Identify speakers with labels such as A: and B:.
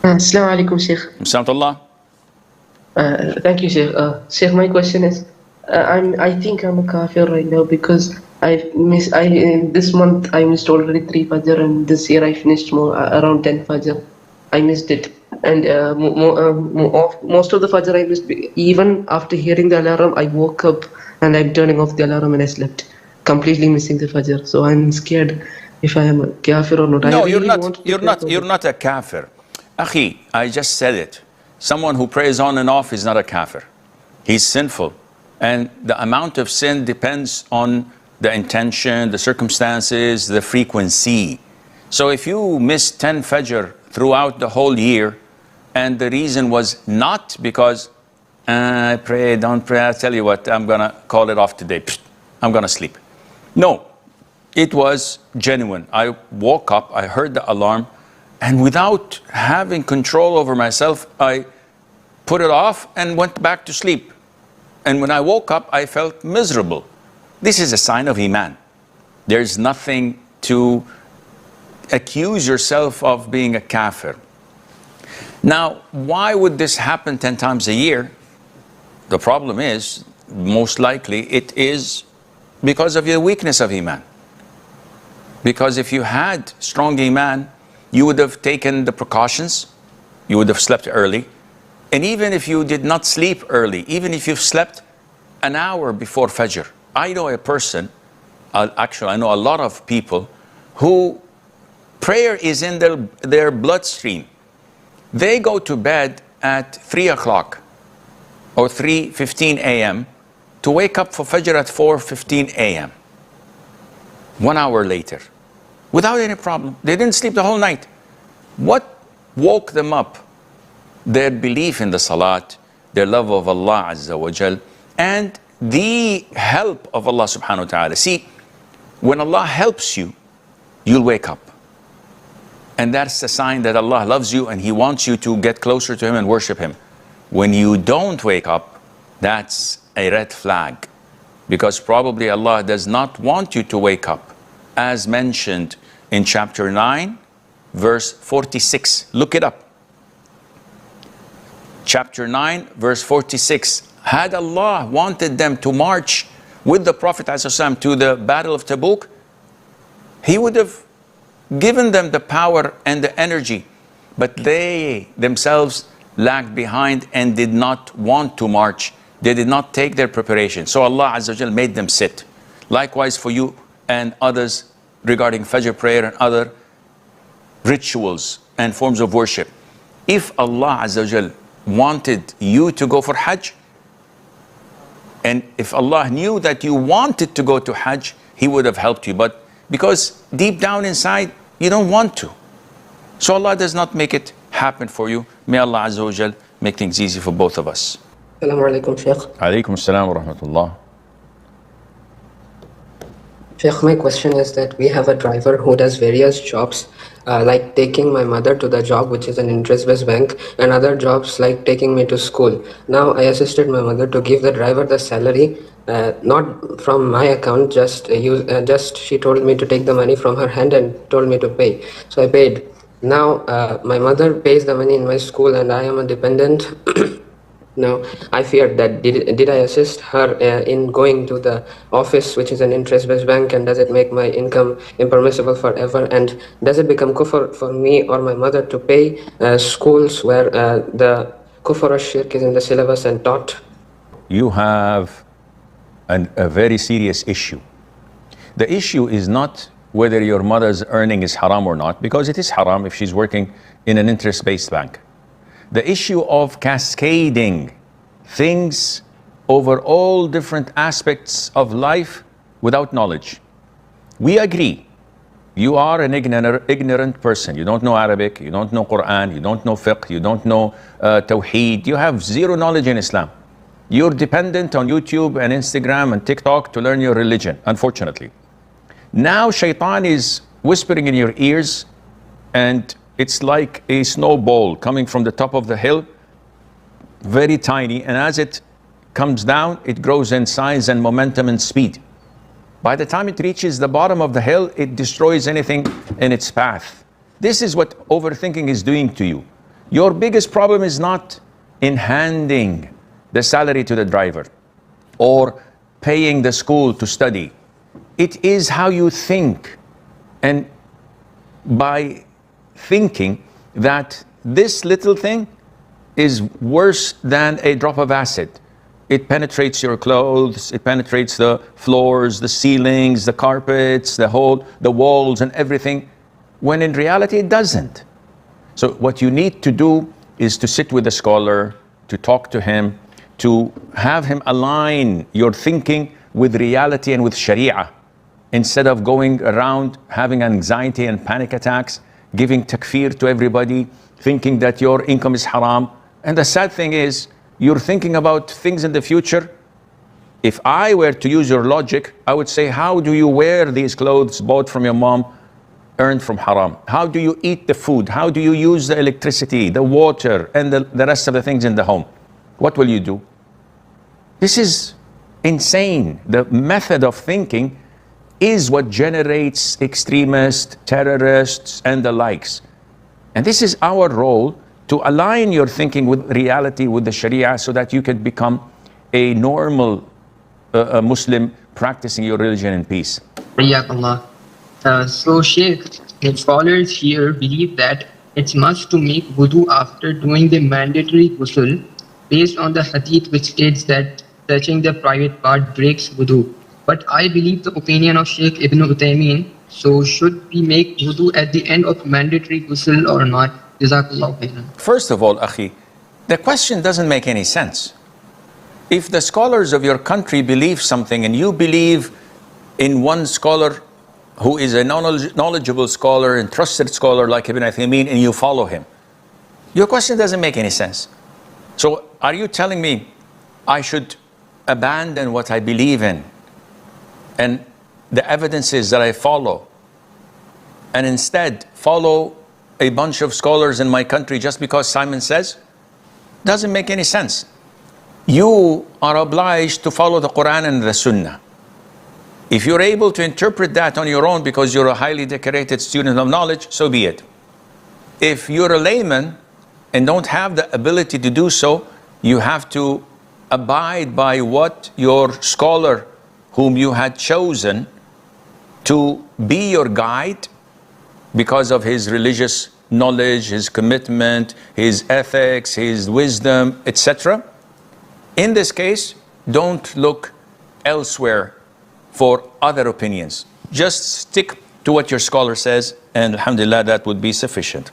A: Assalamu alaikum, Sheikh.
B: Bismillah.
A: Thank you, Sheikh. Sheikh, my question is, I think I'm a kafir right now because this month I missed already 3 Fajr, and this year I finished around 10 Fajr. I missed it, and most of the Fajr I missed. Even after hearing the alarm, I woke up and I'm turning off the alarm and I slept, completely missing the Fajr. So I'm scared if I am a kafir or not.
B: No,
A: I really want to
B: you're not a kafir. Akhi, I just said it. Someone who prays on and off is not a kafir. He's sinful. And the amount of sin depends on the intention, the circumstances, the frequency. So if you miss 10 Fajr throughout the whole year, and the reason was not because I pray, don't pray, I'll tell you what, I'm going to call it off today. I'm going to sleep. No, it was genuine. I woke up, I heard the alarm, and without having control over myself, I put it off and went back to sleep. And when I woke up, I felt miserable. This is a sign of Iman. There's nothing to accuse yourself of being a kafir. Now, why would this happen 10 times a year? The problem is, most likely, it is because of your weakness of Iman. Because if you had strong Iman, you would have taken the precautions, you would have slept early, and even if you did not sleep early, even if you've slept an hour before Fajr. I know a person, actually I know a lot of people who prayer is in their bloodstream. They go to bed at 3 o'clock or 3:15 a.m. to wake up for Fajr at 4:15 a.m. 1 hour later, without any problem. They didn't sleep the whole night. What woke them up? Their belief in the salat, their love of Allah Azza wa Jal, and the help of Allah subhanahu wa ta'ala. See, when Allah helps you, you'll wake up. And that's a sign that Allah loves you and He wants you to get closer to Him and worship Him. When you don't wake up, that's a red flag. Because probably Allah does not want you to wake up. As mentioned in chapter 9, verse 46. Look it up. Chapter 9, verse 46. Had Allah wanted them to march with the Prophet ﷺ to the Battle of Tabuk, He would have given them the power and the energy. But they themselves lagged behind and did not want to march. They did not take their preparation. So Allah Azza wa Jal made them sit. Likewise for you and others regarding Fajr prayer and other rituals and forms of worship. If Allah Azza wa Jal wanted you to go for Hajj, and if Allah knew that you wanted to go to Hajj, He would have helped you. But because deep down inside, you don't want to. So Allah does not make it happen for you. May Allah Azza wa Jal make things easy for both of us.
A: Assalamu alaikum, Sheikh.
B: Alaikum assalam wa rahmatullah.
A: Sheikh, my question is that we have a driver who does various jobs, like taking my mother to the job, which is an interest-based bank, and other jobs like taking me to school. Now, I assisted my mother to give the driver the salary, not from my account, just she told me to take the money from her hand and told me to pay. So I paid. Now, my mother pays the money in my school and I am a dependent. Now, I feared that did I assist her in going to the office, which is an interest-based bank, and does it make my income impermissible forever? And does it become kufr for me or my mother to pay schools where the kufr or shirk is in the syllabus and taught?
B: You have a very serious issue. The issue is not whether your mother's earning is haram or not, because it is haram if she's working in an interest-based bank. The issue of cascading things over all different aspects of life without knowledge. We agree. You are an ignorant person. You don't know Arabic, you don't know Qur'an, you don't know fiqh, you don't know Tawheed. You have zero knowledge in Islam. You're dependent on YouTube and Instagram and TikTok to learn your religion, unfortunately. Now shaitan is whispering in your ears, and it's like a snowball coming from the top of the hill, very tiny, and as it comes down, it grows in size and momentum and speed. By the time it reaches the bottom of the hill, it destroys anything in its path. This is what overthinking is doing to you. Your biggest problem is not in handing the salary to the driver or paying the school to study. It is how you think. And by thinking that this little thing is worse than a drop of acid, it penetrates your clothes, it penetrates the floors, the ceilings, the carpets, the walls and everything, when in reality it doesn't. So what you need to do is to sit with a scholar, to talk to him, to have him align your thinking with reality and with Sharia, instead of going around having anxiety and panic attacks, giving takfir to everybody, thinking that your income is haram. And the sad thing is, you're thinking about things in the future. If I were to use your logic, I would say, how do you wear these clothes bought from your mom, earned from haram? How do you eat the food? How do you use the electricity, the water, and the rest of the things in the home? What will you do? This is insane. The method of thinking is what generates extremists, terrorists, and the likes. And this is our role, to align your thinking with reality, with the Sharia, so that you can become a normal Muslim practicing your religion in peace.
C: Hayakallah. So Sheikh, the scholars here believe that it's must to make wudu after doing the mandatory ghusl, based on the hadith which states that touching the private part breaks wudu. But I believe the opinion of Sheikh Ibn Uthaymeen. So should we make wudu at the end of mandatory ghusl or not? Jazakallah khairan.
B: First of all, Akhi, the question doesn't make any sense. If the scholars of your country believe something and you believe in one scholar who is a knowledgeable scholar and trusted scholar like Ibn Uthaymeen, and you follow him, your question doesn't make any sense. So are you telling me I should abandon what I believe in and the evidences that I follow, and instead follow a bunch of scholars in my country just because Simon says? Doesn't make any sense. You are obliged to follow the Qur'an and the Sunnah. If you're able to interpret that on your own because you're a highly decorated student of knowledge, so be it. If you're a layman and don't have the ability to do so, you have to abide by what your scholar whom you had chosen to be your guide because of his religious knowledge, his commitment, his ethics, his wisdom, etc. In this case, don't look elsewhere for other opinions. Just stick to what your scholar says, and alhamdulillah, that would be sufficient.